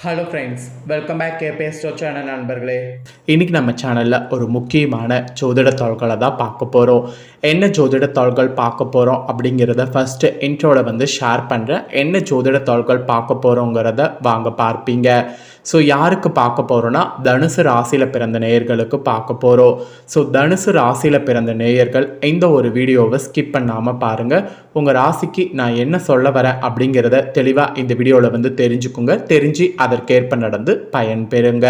Hello friends, welcome back KBS channel நண்பர்களே. இன்றைக்கி நம்ம சேனலில் ஒரு முக்கியமான ஜோதிட தாள்களை தான் பார்க்க போகிறோம். என்ன ஜோதிட தாள்கள் பார்க்க போகிறோம் அப்படிங்கிறத ஃபஸ்ட்டு இன்ட்ரோவில் ஷேர் பண்ணுறேன். என்ன ஜோதிட தாள்கள் பார்க்க போகிறோங்கிறத வாங்க பார்ப்பீங்க. ஸோ யாருக்கு பார்க்க போகிறோன்னா தனுசு ராசியில் பிறந்த நேயர்களுக்கு பார்க்க போகிறோம். ஸோ தனுசு ராசியில் பிறந்த நேயர்கள் இந்த ஒரு வீடியோவை ஸ்கிப் பண்ணாமல் பாருங்கள். உங்கள் ராசிக்கு நான் என்ன சொல்ல வரேன் அப்படிங்கிறத தெளிவாக இந்த வீடியோவில் தெரிஞ்சுக்குங்க. தெரிஞ்சு அதற்கேற்ப நடந்து பயன் பெறுங்க.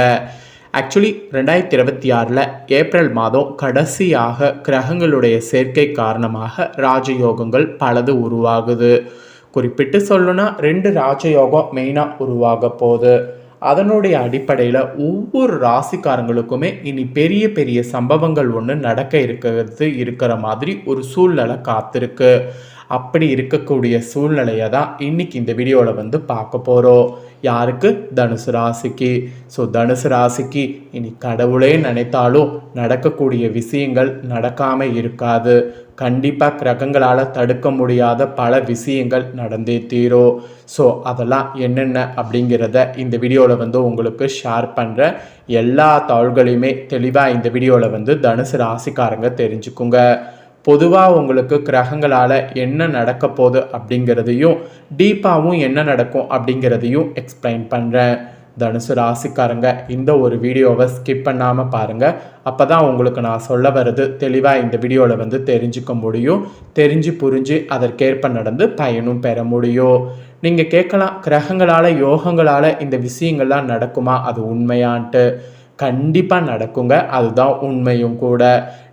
ஆக்சுவலி 2026 ஏப்ரல் மாதம் கடைசியாக கிரகங்களுடைய சேர்க்கை காரணமாக ராஜயோகங்கள் பலது உருவாகுது. குறிப்பிட்டு சொல்லணும்னா 2 ராஜயோகம் மெயினாக உருவாக போகுது. அதனுடைய அடிப்படையில் ஒவ்வொரு ராசிக்காரங்களுக்குமே இனி பெரிய பெரிய சம்பவங்கள் ஒன்று நடக்க இருக்கிற மாதிரி ஒரு சூழ்நிலை காத்திருக்கு. அப்படி இருக்கக்கூடிய சூழ்நிலையை தான் இன்றைக்கி இந்த வீடியோவில் பார்க்க போகிறோம். யாருக்கு? தனுசு ராசிக்கு. ஸோ தனுசு ராசிக்கு இனி கடவுளே நினைத்தாலும் நடக்கக்கூடிய விஷயங்கள் நடக்காமல் இருக்காது. கண்டிப்பாக கிரகங்களால் தடுக்க முடியாத பல விஷயங்கள் நடந்தே தீரும். ஸோ அதெல்லாம் என்னென்ன அப்படிங்கிறத இந்த வீடியோவில் உங்களுக்கு ஷேர் பண்ணுறேன். எல்லா தாள்களையுமே தெளிவாக இந்த வீடியோவில் தனுசு ராசிக்காரங்க தெரிஞ்சுக்குங்க. பொதுவாக உங்களுக்கு கிரகங்களால் என்ன நடக்க போகுது அப்படிங்கிறதையும் டீப்பாகவும் என்ன நடக்கும் அப்படிங்கிறதையும் எக்ஸ்பிளைன் பண்ணுறேன். தனுசு ராசிக்காரங்க இந்த ஒரு வீடியோவை ஸ்கிப் பண்ணாமல் பாருங்கள். அப்போ தான் உங்களுக்கு நான் சொல்ல வர்றது தெளிவாக இந்த வீடியோவில் தெரிஞ்சுக்க முடியும். தெரிஞ்சு புரிஞ்சு அதற்கேற்ப நடந்து பயனும் பெற முடியும். நீங்கள் கேட்கலாம், கிரகங்களால் யோகங்களால் இந்த விஷயங்கள்லாம் நடக்குமா? அது உண்மையான்ட்டு கண்டிப்பாக நடக்குங்க. அதுதான் உண்மையும் கூட.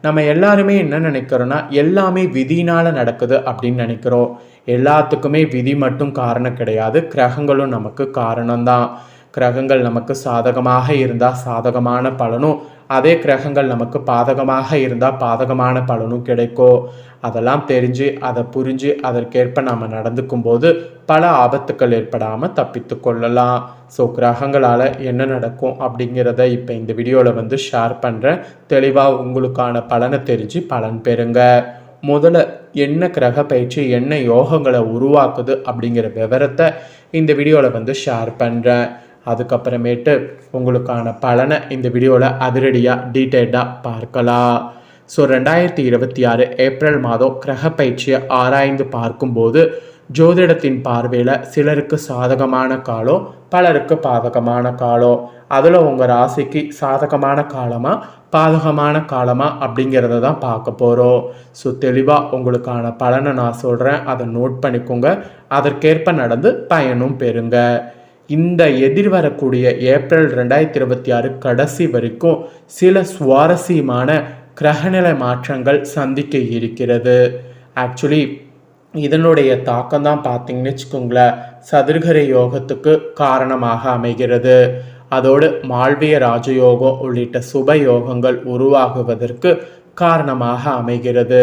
நம்ம எல்லாருமே என்ன நினைக்கிறோன்னா எல்லாமே விதினால் நடக்குது அப்படின்னு நினைக்கிறோம். எல்லாத்துக்குமே விதி மட்டும் காரணம் கிடையாது. கிரகங்களும் நமக்கு காரணம்தான். கிரகங்கள் நமக்கு சாதகமாக இருந்தால் சாதகமான பலனும், அதே கிரகங்கள் நமக்கு பாதகமாக இருந்தால் பாதகமான பலனும் கிடைக்கும். அதெல்லாம் தெரிஞ்சு அதை புரிஞ்சு அதற்கேற்ப நாம் நடந்துக்கும் போது பல ஆபத்துக்கள் ஏற்படாமல் தப்பித்து கொள்ளலாம். ஸோ கிரகங்களால் என்ன நடக்கும் அப்படிங்கிறத இப்போ இந்த வீடியோவில் ஷேர் பண்ணுறேன். தெளிவாக உங்களுக்கான பலனை தெரிஞ்சு பலன் பெறுங்க. முதல்ல என்ன கிரக பயிற்சி என்ன யோகங்களை உருவாக்குது அப்படிங்கிற விவரத்தை இந்த வீடியோவில் ஷேர் பண்ணுறேன். அதுக்கப்புறமேட்டு உங்களுக்கான பலனை இந்த வீடியோவில் அதிரடியாக டீட்டெயில்டாக பார்க்கலாம். ஸோ 2026 ஏப்ரல் மாதம் கிரக பயிற்சியை ஆராய்ந்து பார்க்கும்போது ஜோதிடத்தின் பார்வையில் சிலருக்கு சாதகமான காலம், பலருக்கு பாதகமான காலம். அதில் உங்கள் ராசிக்கு சாதகமான காலமாக பாதகமான காலமாக அப்படிங்கிறத தான் பார்க்க போகிறோம். ஸோ தெளிவாக உங்களுக்கான பலனை நான் சொல்கிறேன். அதை நோட் பண்ணிக்கோங்க. அதற்கேற்ப நடந்து பயனும் பெறுங்க. இந்த எதிர்வரக்கூடிய ஏப்ரல் 2026 கடைசி வரைக்கும் சில சுவாரஸ்யமான கிரகநிலை மாற்றங்கள் சந்திக்க இருக்கிறது. ஆக்சுவலி இதனுடைய தாக்கம் தான் பார்த்தீங்கன்னு வச்சுக்கோங்களேன், சதுர்கரை யோகத்துக்கு காரணமாக அமைகிறது. அதோடு மால்விய ராஜயோகம் உள்ளிட்ட சுப யோகங்கள் உருவாகுவதற்கு காரணமாக அமைகிறது.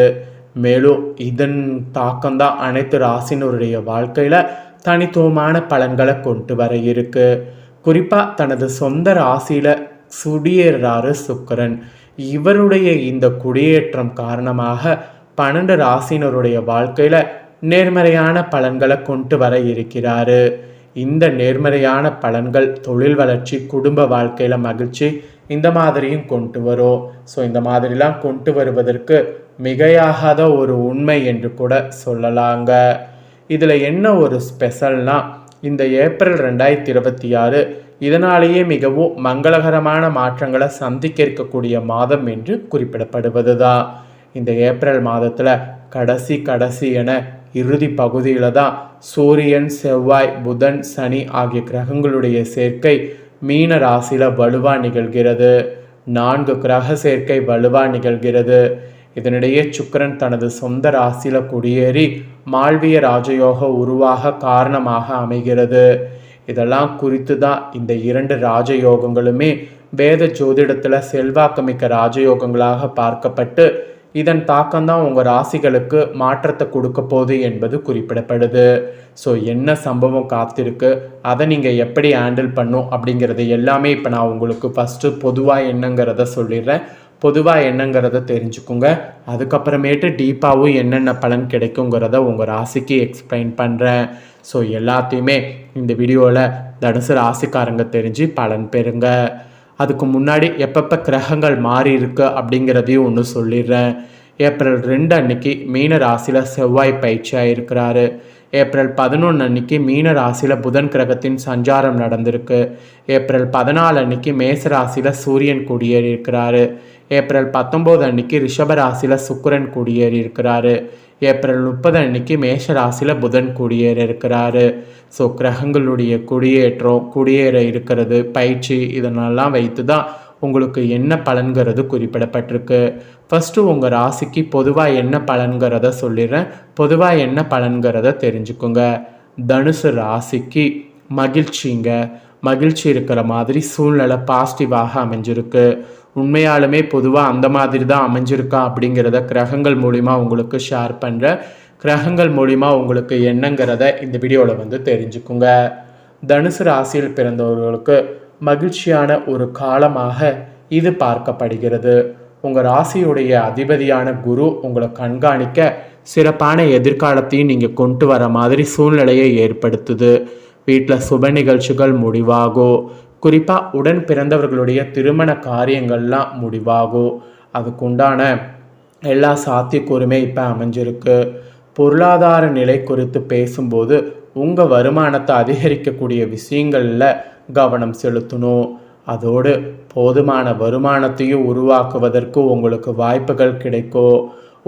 மேலும் இதன் தாக்கம்தான் அனைத்து ராசினருடைய வாழ்க்கையில் தனித்துவமான பலன்களை கொண்டு வர இருக்கு. குறிப்பாக தனது சொந்த ராசியில் குடியேறாரு சுக்கிரன். இவருடைய இந்த குடியேற்றம் காரணமாக 12 ராசினருடைய வாழ்க்கையில் நேர்மறையான பலன்களை கொண்டு வர இருக்கிறாரு. இந்த நேர்மறையான பலன்கள் தொழில் வளர்ச்சி, குடும்ப வாழ்க்கையில் மகிழ்ச்சி இந்த மாதிரியும் கொண்டு வரும். ஸோ இந்த மாதிரிலாம் கொண்டு வருவதற்கு மிகையாகாத ஒரு உண்மை என்று கூட சொல்லலாங்க. இதில் என்ன ஒரு ஸ்பெஷல்னா, இந்த ஏப்ரல் 2026 இதனாலேயே மிகவும் மங்களகரமான மாற்றங்களை சந்திக்க இருக்கக்கூடிய மாதம் என்று குறிப்பிடப்படுவது தான். இந்த ஏப்ரல் மாதத்தில் கடைசி என இறுதி பகுதியில் தான் சூரியன், செவ்வாய், புதன், சனி ஆகிய கிரகங்களுடைய சேர்க்கை மீன ராசியில் வலுவாக நிகழ்கிறது. 4 கிரக சேர்க்கை வலுவாக நிகழ்கிறது. இதனிடையே சுக்கிரன் தனது சொந்த ராசியில் குடியேறி மால்விய ராஜயோக உருவாக காரணமாக அமைகிறது. இதெல்லாம் குறித்து தான் இந்த 2 ராஜயோகங்களுமே வேத ஜோதிடத்தில் செல்வாக்குமிக்க ராஜயோகங்களாக பார்க்கப்பட்டு இதன் தாக்கம்தான் உங்கள் ராசிகளுக்கு மாற்றத்தை கொடுக்க போகுது என்பது குறிப்பிடப்படுது. ஸோ என்ன சம்பவம் காத்திருக்கு, அதை நீங்கள் எப்படி ஹேண்டில் பண்ணும் அப்படிங்கிறது எல்லாமே இப்போ நான் உங்களுக்கு ஃபஸ்ட்டு பொதுவாக என்னங்கிறத சொல்லிடுறேன். பொதுவாக என்னங்கிறத தெரிஞ்சுக்குங்க. அதுக்கப்புறமேட்டு டீப்பாகவும் என்னென்ன பலன் கிடைக்குங்கிறத உங்கள் ராசிக்கு எக்ஸ்பிளைன் பண்ணுறேன். ஸோ எல்லாத்தையுமே இந்த வீடியோவில் தனுசு ராசிக்காரங்க தெரிஞ்சு பலன் பெறுங்க. அதுக்கு முன்னாடி எப்பப்போ கிரகங்கள் மாறி இருக்கு அப்படிங்கிறதையும் ஒன்று சொல்லிடுறேன். ஏப்ரல் 2 அன்னைக்கு மீன ராசியில் செவ்வாய் பயிற்சியாக இருக்கிறாரு. ஏப்ரல் 11 அன்னைக்கு மீன ராசியில் புதன் கிரகத்தின் சஞ்சாரம் நடந்திருக்கு. ஏப்ரல் 14 அன்னைக்கு மேச ராசியில் சூரியன் குடியேறி இருக்கிறாரு. ஏப்ரல் 19 அன்னைக்கு ரிஷப ராசியில் சுக்கிரன் குடியேறி இருக்கிறாரு. ஏப்ரல் 30 அன்னைக்கு மேஷ ராசியில் புதன் குடியேற இருக்கிறாரு. ஸோ கிரகங்களுடைய குடியேற இருக்கிறது, பயிற்சி, இதனெல்லாம் வைத்து தான் உங்களுக்கு என்ன பலன்கிறது குறிப்பிடப்பட்டிருக்கு. ஃபஸ்ட்டு உங்கள் ராசிக்கு பொதுவாக என்ன பலன்கிறத சொல்லிடுறேன். பொதுவாக என்ன பலன்கிறத தெரிஞ்சுக்குங்க. தனுசு ராசிக்கு மகிழ்ச்சி இருக்கிற மாதிரி சூழ்நிலை பாசிட்டிவாக அமைஞ்சிருக்கு. உண்மையாலுமே பொதுவாக அந்த மாதிரி தான் அமைஞ்சிருக்கா அப்படிங்கிறத கிரகங்கள் மூலிமா உங்களுக்கு ஷேர் பண்ணுற. கிரகங்கள் மூலிமா உங்களுக்கு என்னங்கிறத இந்த வீடியோவில் தெரிஞ்சுக்குங்க. தனுசு ராசியில் பிறந்தவர்களுக்கு மகிழ்ச்சியான ஒரு காலமாக இது பார்க்கப்படுகிறது. உங்கள் ராசியுடைய அதிபதியான குரு உங்களை கண்காணிக்க சிறப்பான எதிர்காலத்தையும் நீங்கள் கொண்டு வர மாதிரி சூழ்நிலையை ஏற்படுத்துது. வீட்டில் சுப நிகழ்ச்சிகள் முடிவாகும். குறிப்பாக உடன் பிறந்தவர்களுடைய திருமண காரியங்கள்லாம் முடிவாகும். அதுக்குண்டான எல்லா சாத்தியக்கூறுமே இப்போ அமைஞ்சிருக்கு. பொருளாதார நிலை குறித்து பேசும்போது உங்கள் வருமானத்தை அதிகரிக்கக்கூடிய விஷயங்களில் கவனம் செலுத்தணும். அதோடு போதுமான வருமானத்தையும் உருவாக்குவதற்கு உங்களுக்கு வாய்ப்புகள் கிடைக்கும்.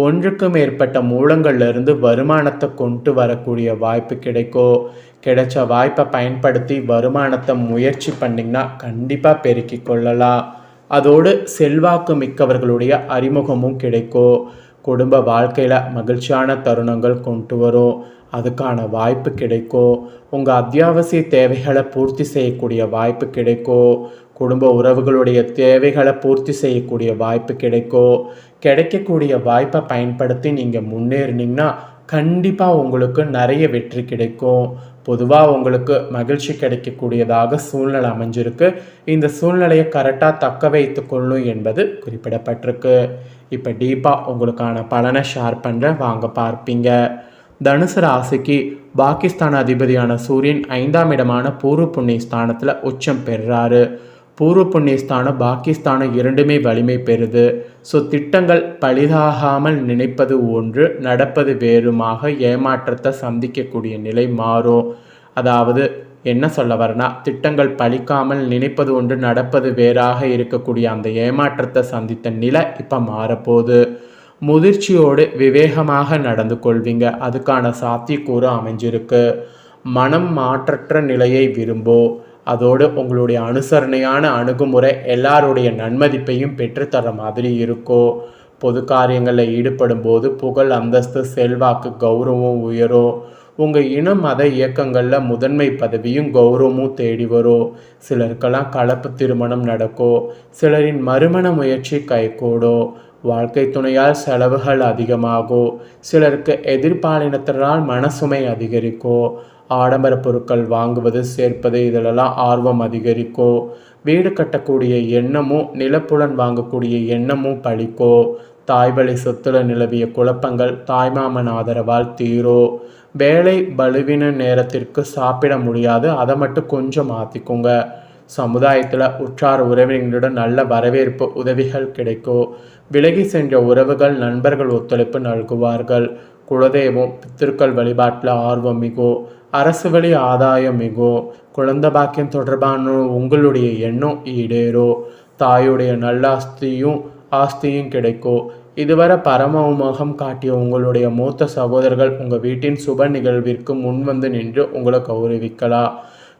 ஒன்றுக்கு மேற்பட்ட மூலங்கள்லேருந்து வருமானத்தை கொண்டு வரக்கூடிய வாய்ப்பு கிடைக்கும். கிடைச்ச வாய்ப்பை பயன்படுத்தி வருமானத்தை முயற்சி பண்ணிங்கன்னா கண்டிப்பாக பெருக்கி கொள்ளலாம். அதோடு செல்வாக்கு மிக்கவர்களுடைய அறிமுகமும் கிடைக்கும். குடும்ப வாழ்க்கையில் மகிழ்ச்சியான தருணங்கள் கொண்டு வரும். அதுக்கான வாய்ப்பு கிடைக்கும். உங்கள் அத்தியாவசிய தேவைகளை பூர்த்தி செய்யக்கூடிய வாய்ப்பு கிடைக்கும். குடும்ப உறவுகளுடைய தேவைகளை பூர்த்தி செய்யக்கூடிய வாய்ப்பு கிடைக்கும். கிடைக்கக்கூடிய வாய்ப்பை பயன்படுத்தி நீங்கள் முன்னேறினீங்கன்னா கண்டிப்பாக உங்களுக்கு நிறைய வெற்றி கிடைக்கும். பொதுவாக உங்களுக்கு மகிழ்ச்சி கிடைக்கக்கூடியதாக சூழ்நிலை அமைஞ்சிருக்கு. இந்த சூழ்நிலையை கரெக்டாக தக்க வைத்து கொள்ளும் என்பது குறிப்பிடப்பட்டிருக்கு. இப்போ டீப்பாக உங்களுக்கான பலனை ஷேர் பண்ணுறேன், வாங்க பார்ப்பீங்க. தனுசு ராசிக்கு பாகிஸ்தான் அதிபதியான சூரியன் 5ஆம் இடமான பூர்வ புண்ணிய ஸ்தானத்தில் உச்சம் பெறுறாரு. பூர்வ புண்ணிய ஸ்தானம் பாகிஸ்தானம் இரண்டுமே வலிமை பெறுது. ஸோ திட்டங்கள் பலிதாகாமல் நினைப்பது ஒன்று, நடப்பது வேறுமாக ஏமாற்றத்தை சந்திக்கக்கூடிய நிலை மாறும். அதாவது என்ன சொல்ல வரனா, திட்டங்கள் பலிக்காமல் நினைப்பது ஒன்று, நடப்பது வேறாக இருக்கக்கூடிய அந்த ஏமாற்றத்தை சந்தித்த நிலை இப்போ மாறப்போகுது. முதிர்ச்சியோடு விவேகமாக நடந்து கொள்வீங்க. அதுக்கான சாத்தியக்கூறு அமைஞ்சிருக்கு. மனம் மாற்றற்ற நிலையை விரும்போ. அதோடு உங்களுடைய அனுசரணையான அணுகுமுறை எல்லாருடைய நன்மதிப்பையும் பெற்றுத்தர மாதிரி இருக்கும். பொது காரியங்களில் ஈடுபடும் போது புகழ், அந்தஸ்து, செல்வாக்கு, கௌரவம் உயரும். உங்கள் இன மத இயக்கங்களில் முதன்மை பதவியும் கௌரவமும் தேடி வரும். சிலருக்கெல்லாம் கலப்பு திருமணம் நடக்கும். சிலரின் மறுமண முயற்சி கைகூடும். வாழ்க்கை துணையால் செலவுகள் அதிகமாகும். சிலருக்கு எதிர்பாலினத்தினால் மனசுமை அதிகரிக்கும். ஆடம்பர பொருட்கள் வாங்குவது, சேர்ப்பது, இதிலெல்லாம் ஆர்வம் அதிகரிக்கும். வீடு கட்டக்கூடிய எண்ணமும் நிலப்புலன் வாங்கக்கூடிய எண்ணமும் பழிக்கும். தாய்வழி சொத்துல நிலவிய குழப்பங்கள் தாய்மாமன் ஆதரவால் தீரும். வேலை பலுவின நேரத்திற்கு சாப்பிட முடியாது, அதை மட்டும் கொஞ்சம் மாற்றிக்கோங்க. சமுதாயத்தில் உற்றார் உறவினர்களுடன் நல்ல வரவேற்பு, உதவிகள் கிடைக்கும். விலகி சென்ற உறவுகள், நண்பர்கள் ஒத்துழைப்பு நல்குவார்கள். குலதெய்வம், பித்திருக்கள் வழிபாட்டில் ஆர்வம் மிகும். அரசு வழி ஆதாயம் மிகும். குழந்தை பாக்கியம் தொடர்பான உங்களுடைய எண்ணம் ஈடேறும். தாயுடைய நல்ல ஆஸ்தியும் கிடைக்கும். இதுவரை பரமமுகம் காட்டிய உங்களுடைய மூத்த சகோதரர்கள் உங்கள் வீட்டின் சுப நிகழ்விற்கு முன்வந்து நின்று உங்களை கௌரவிக்கலாம்.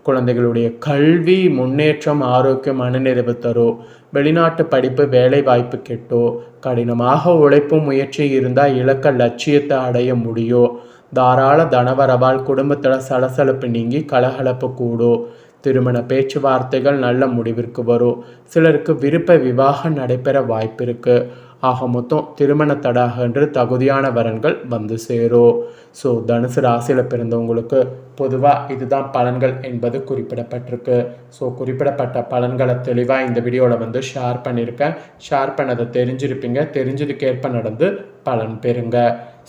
குழந்தைகளுடைய கல்வி முன்னேற்றம், ஆரோக்கியம், மனநிறைவு தரும். வெளிநாட்டு படிப்பு, வேலை வாய்ப்பு கெட்டும். கடினமாக உழைப்பும் முயற்சி இருந்தால் இலக்க லட்சியத்தை அடைய முடியும். தாராள தனவரவால் குடும்பத்தில் சலசலப்பு நீங்கி கலகலப்பு கூடும். திருமண பேச்சுவார்த்தைகள் நல்ல முடிவிற்கு வரும். சிலருக்கு விருப்ப விவாகம் நடைபெற வாய்ப்பு இருக்குது. ஆக மொத்தம் திருமண தடாகன்று தகுதியான வரன்கள் வந்து சேரும். ஸோ தனுசு ராசியில் பிறந்தவங்களுக்கு பொதுவாக இதுதான் பலன்கள் என்பது குறிப்பிடப்பட்டிருக்கு. ஸோ குறிப்பிடப்பட்ட பலன்களை தெளிவாக இந்த வீடியோவில் வந்து ஷேர் பண்ணியிருக்கேன். ஷேர் பண்ணதை தெரிஞ்சிருப்பீங்க, தெரிஞ்சதுக்கேற்ப நடந்து பலன் பெறுங்க.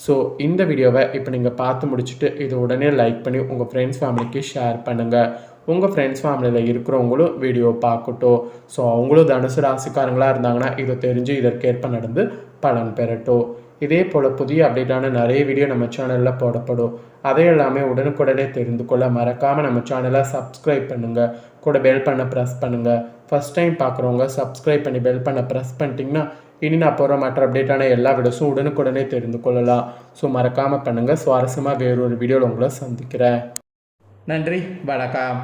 ஸோ இந்த வீடியோவை இப்போ நீங்கள் பார்த்து முடிச்சுட்டு இது உடனே லைக் பண்ணி உங்கள் ஃப்ரெண்ட்ஸ் ஃபேமிலிக்கு ஷேர் பண்ணுங்கள். உங்கள் ஃப்ரெண்ட்ஸ் ஃபேமிலியில் இருக்கிறவங்களும் வீடியோ பார்க்கட்டும். ஸோ அவங்களும் தனுசு ராசிக்காரங்களாக இருந்தாங்கன்னா இதை தெரிஞ்சு இதற்கேற்ப நடந்து பலன் பெறட்டும். இதே போல் புதிய அப்டேட்டான நிறைய வீடியோ நம்ம சேனலில் போடப்படும். அதை எல்லாமே உடனுக்குடனே தெரிந்து கொள்ள மறக்காமல் நம்ம சேனலை சப்ஸ்கிரைப் பண்ணுங்கள். கூட பெல் பண்ண ப்ரெஸ் பண்ணுங்கள். ஃபஸ்ட் டைம் பார்க்குறவங்க சப்ஸ்கிரைப் பண்ணி பெல் பண்ண ப்ரெஸ் பண்ணிட்டீங்கன்னா இனி நான் போகிற மற்ற அப்டேட்டான எல்லா வீடியோஸும் உடனுக்குடனே தெரிந்து கொள்ளலாம். ஸோ மறக்காமல் பண்ணுங்கள். சுவாரஸ்யமாக வேறொரு வீடியோவில் உங்களை சந்திக்கிறேன். நன்றி, வணக்கம்.